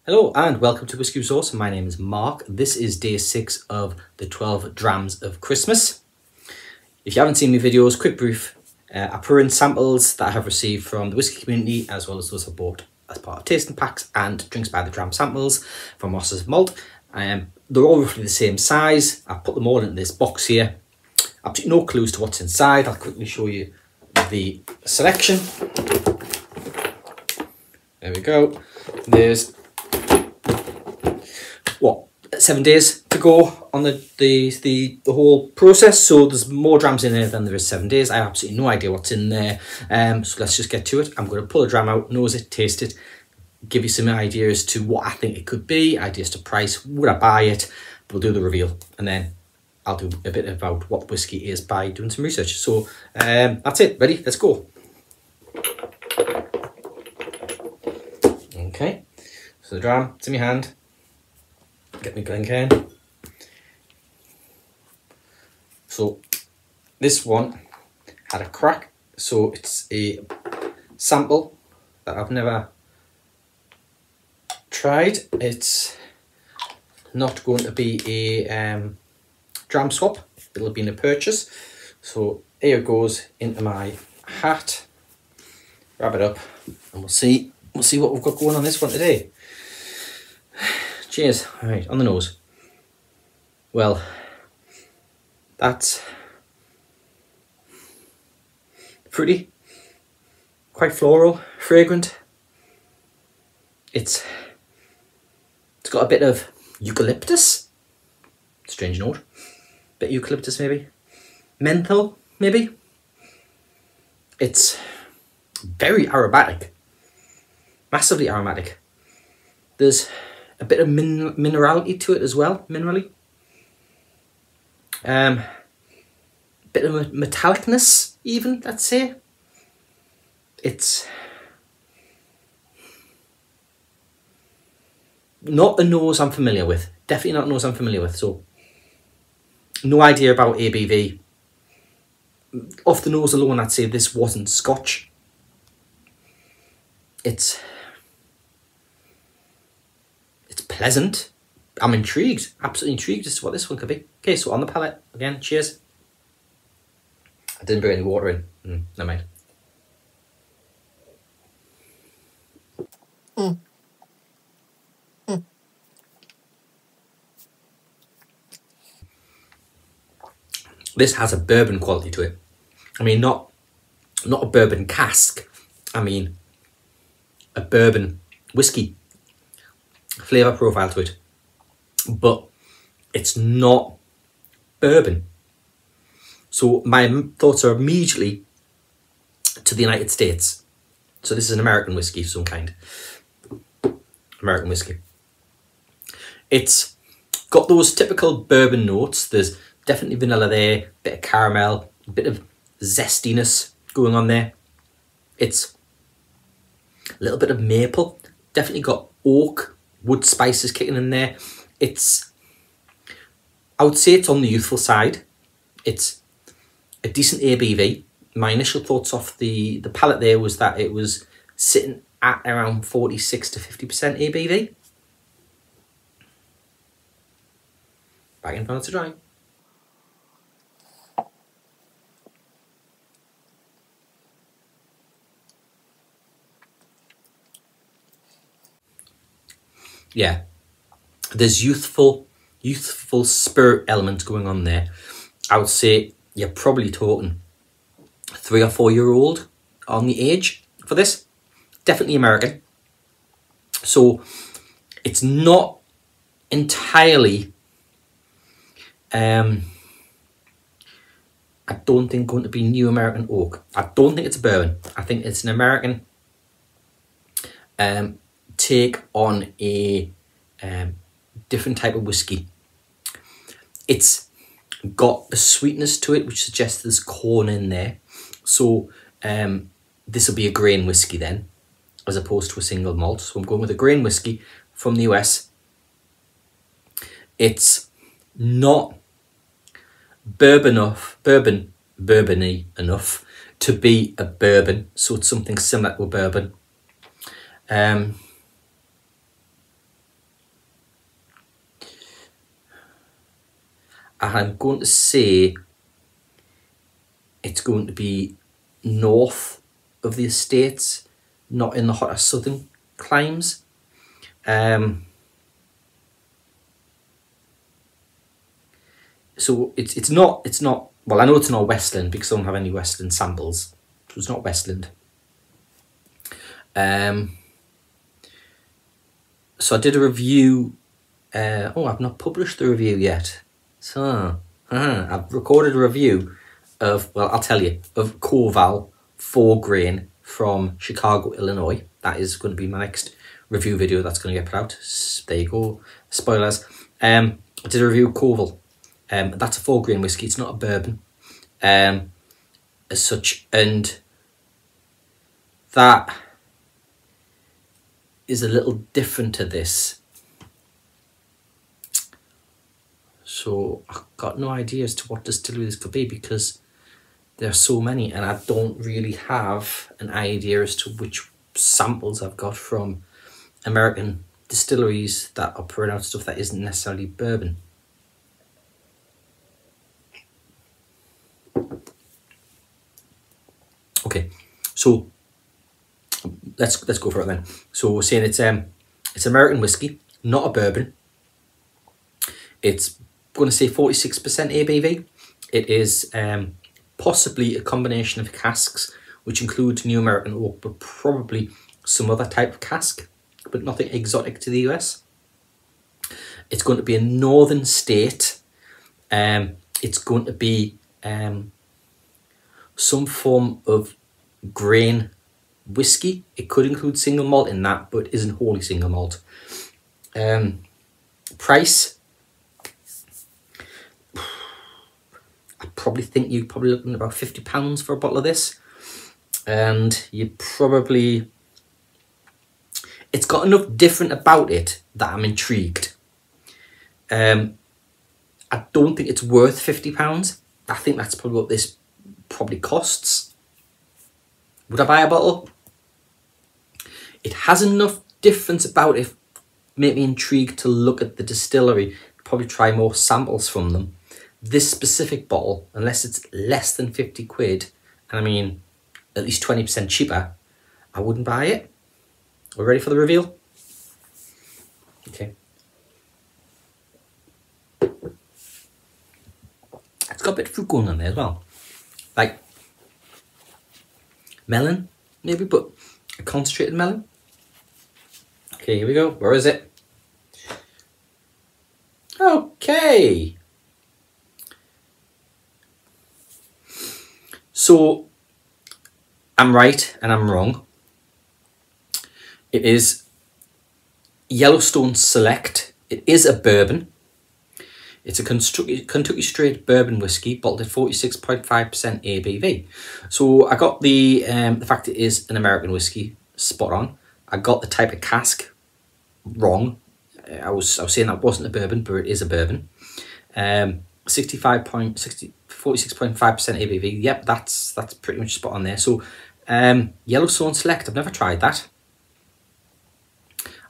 Hello and welcome to Whisky Resource. My name is Mark. This is day 6 of the 12 Drams of Christmas. If you haven't seen my videos, quick brief. I pour in samples that I have received from the whisky community, as well as those I've bought as part of tasting packs and drinks by the Dram samples from Master of Malt. They're all roughly the same size. I've put them all into this box here. I've no clues to what's inside. I'll quickly show you the selection. There we go. There's 7 days to go on the whole process, so there's more drams in there than there is 7 days. I have absolutely no idea what's in there, so let's just get to it. I'm going to pull a dram out, nose it, taste it, give you some ideas to what I think it could be, ideas to price, would I buy it. We'll do the reveal and then I'll do a bit about what whiskey is by doing some research. So that's it, ready, let's go. Okay, so the dram, it's in my hand. Get my Glencairn. So this one had a crack, so it's a sample that I've never tried. It's not going to be a dram swap, it'll be in a purchase. So here it goes into my hat. Wrap it up and we'll see what we've got going on this one today. Cheers. All right, on the nose. Well, that's fruity, quite floral, fragrant. It's got a bit of eucalyptus, strange note, bit of eucalyptus maybe, menthol maybe. It's very aromatic, massively aromatic. There's a bit of minerality to it as well, minerally. Bit of metallicness even, let's say. It's not a nose I'm familiar with. Definitely not a nose I'm familiar with, so no idea about ABV. Off the nose alone, I'd say this wasn't Scotch. It's pleasant. I'm intrigued, absolutely intrigued as to what this one could be. Okay, so on the palate, again, cheers. I didn't bring any water in, never mind. This has a bourbon quality to it. I mean, not a bourbon cask, I mean a bourbon whiskey flavour profile to it, but it's not bourbon. So my thoughts are immediately to the United States. So this is an American whiskey of some kind. American whiskey. It's got those typical bourbon notes. There's definitely vanilla there, a bit of caramel, a bit of zestiness going on there. It's a little bit of maple, definitely got oak, wood spices kicking in there. I would say it's on the youthful side. It's a decent ABV. My initial thoughts off the palate there was that it was sitting at around 46 to 50% ABV. Back in front to dry. Yeah, there's youthful spirit element going on there. I would say you're probably talking 3 or 4 year old on the age for this. Definitely American. So it's not entirely, I don't think going to be new American oak. I don't think it's a bourbon. I think it's an American take on a different type of whiskey. It's got a sweetness to it which suggests there's corn in there, so this will be a grain whiskey then as opposed to a single malt. So I'm going with a grain whiskey from the US. It's not bourbony enough to be a bourbon, so it's something similar to a bourbon. I'm going to say it's going to be north of the estates, not in the hotter southern climes. So it's not, well, I know it's not Westland because I don't have any Westland samples, so it's not Westland. So I did a review, I've not published the review yet. So, I've recorded a review of, well, I'll tell you, of Corval 4 grain from Chicago, Illinois. That is going to be my next review video that's going to get put out. There you go, spoilers. I did a review of Corval. That's a 4 grain whiskey, it's not a bourbon as such, and that is a little different to this. So I've got no idea as to what distillery this could be because there are so many, and I don't really have an idea as to which samples I've got from American distilleries that are putting out stuff that isn't necessarily bourbon. Okay, so let's go for it then. So we're saying it's American whiskey, not a bourbon. It's going to say 46% ABV. It is possibly a combination of casks, which include New American oak, but probably some other type of cask, but nothing exotic to the US. It's going to be a northern state. It's going to be some form of grain whiskey. It could include single malt in that, but isn't wholly single malt. Price, I probably think you're probably looking at about £50 for a bottle of this, and you probably, it's got enough different about it that I'm intrigued. I don't think it's worth £50. I think that's probably what this probably costs. Would I buy a bottle? It has enough difference about it, make me intrigued to look at the distillery, probably try more samples from them. This specific bottle, unless it's less than 50 quid, and I mean at least 20% cheaper, I wouldn't buy it. We're ready for the reveal? Okay. It's got a bit of fruit going on there as well. Like melon, maybe, but a concentrated melon. Okay, here we go. Where is it? Okay. So, I'm right and I'm wrong. It is Yellowstone Select. It is a bourbon. It's a Kentucky straight bourbon whiskey, bottled at 46.5% ABV. So I got the fact it is an American whiskey, spot on. I got the type of cask wrong. I was saying that wasn't a bourbon, but it is a bourbon. 46.5% ABV. Yep, that's pretty much spot on there. So Yellowstone Select, I've never tried that.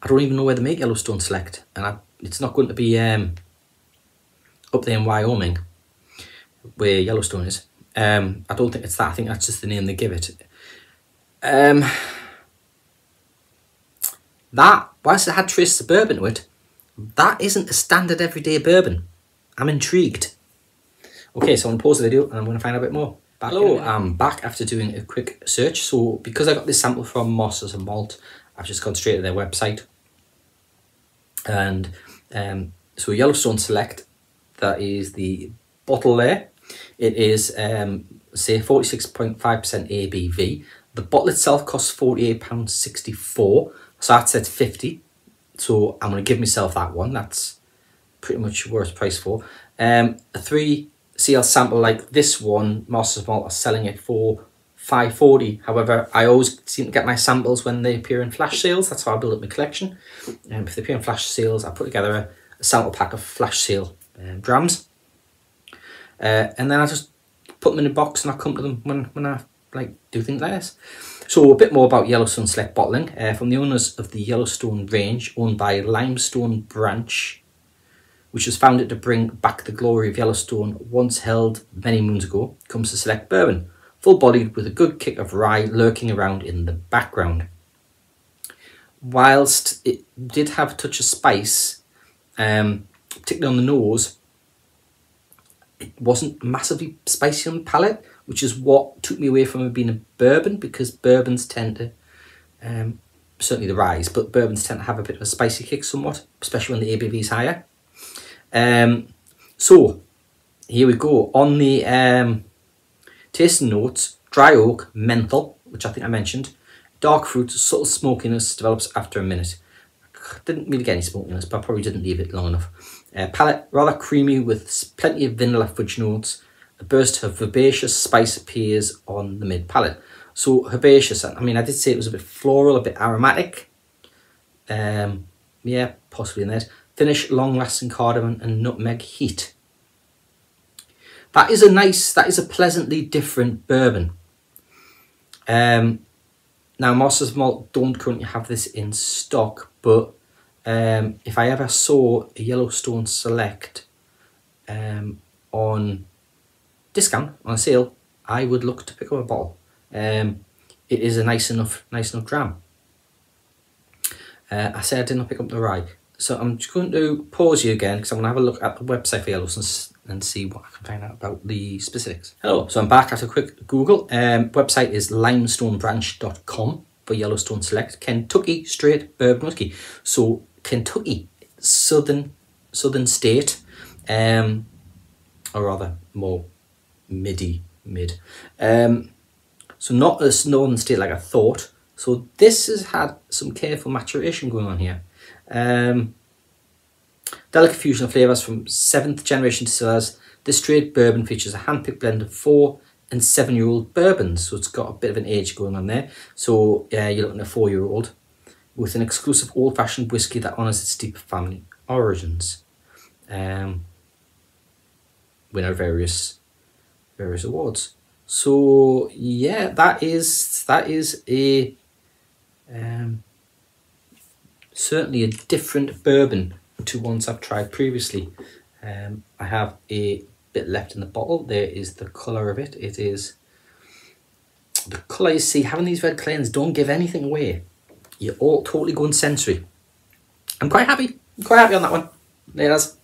I don't even know where they make Yellowstone Select, and it's not going to be up there in Wyoming where Yellowstone is. I don't think it's that. I think that's just the name they give it. That, whilst it had traces of bourbon to it, that isn't a standard everyday bourbon. I'm intrigued. Okay, so I'm going to pause the video and I'm going to find out a bit more. Hello, I'm back after doing a quick search. So because I got this sample from Master of Malt, I've just gone straight to their website. And so Yellowstone Select, that is the bottle there. It is, say, 46.5% ABV. The bottle itself costs £48.64. So that said 50. So I'm going to give myself that one. That's pretty much worth price for. A 3CL sample like this one, Master of Malt are selling it for $5.40. However, I always seem to get my samples when they appear in flash sales. That's how I build up my collection. If they appear in flash sales, I put together a sample pack of flash sale drams. And then I just put them in a box and I come to them when I do things like this. So a bit more about Yellowstone Select bottling. From the owners of the Yellowstone range, owned by Limestone Branch, which was founded to bring back the glory of Yellowstone once held many moons ago, comes to select bourbon, full-bodied with a good kick of rye lurking around in the background. Whilst it did have a touch of spice, particularly on the nose, it wasn't massively spicy on the palate, which is what took me away from it being a bourbon, because bourbons tend to, certainly the ryes, but bourbons tend to have a bit of a spicy kick somewhat, especially when the ABV is higher. So here we go. On the tasting notes, dry oak, menthol, which I think I mentioned, dark fruit, subtle smokiness develops after a minute. Didn't really get any smokiness, but I probably didn't leave it long enough. Palate, rather creamy with plenty of vanilla fudge notes. A burst of herbaceous spice appears on the mid palate. So herbaceous, I mean, I did say it was a bit floral, a bit aromatic. Yeah, possibly in there. Finish, long-lasting cardamom and nutmeg heat. That is a pleasantly different bourbon. Now, Master of Malt don't currently have this in stock, but if I ever saw a Yellowstone Select on discount, on a sale, I would look to pick up a bottle. It is a nice enough dram. I said I did not pick up the rye. So I'm just going to pause you again because I'm going to have a look at the website for Yellowstone and see what I can find out about the specifics. Hello, so I'm back after a quick Google. Website is limestonebranch.com for Yellowstone Select. Kentucky straight bourbon whiskey. So Kentucky, southern state, or rather more mid. So not a northern state like I thought. So this has had some careful maturation going on here. Delicate fusion of flavours from 7th generation distillers. This straight bourbon features a hand-picked blend of 4- and 7-year-old bourbons, so it's got a bit of an age going on there. So you're looking at a 4-year-old with an exclusive old-fashioned whiskey that honours its deep family origins. Winner of various awards. So yeah, that is a certainly a different bourbon to ones I've tried previously. I have a bit left in the bottle. There is the colour of it. It is the colour you see. Having these red clans don't give anything away. You're all totally going sensory. I'm quite happy. I'm quite happy on that one. There it is.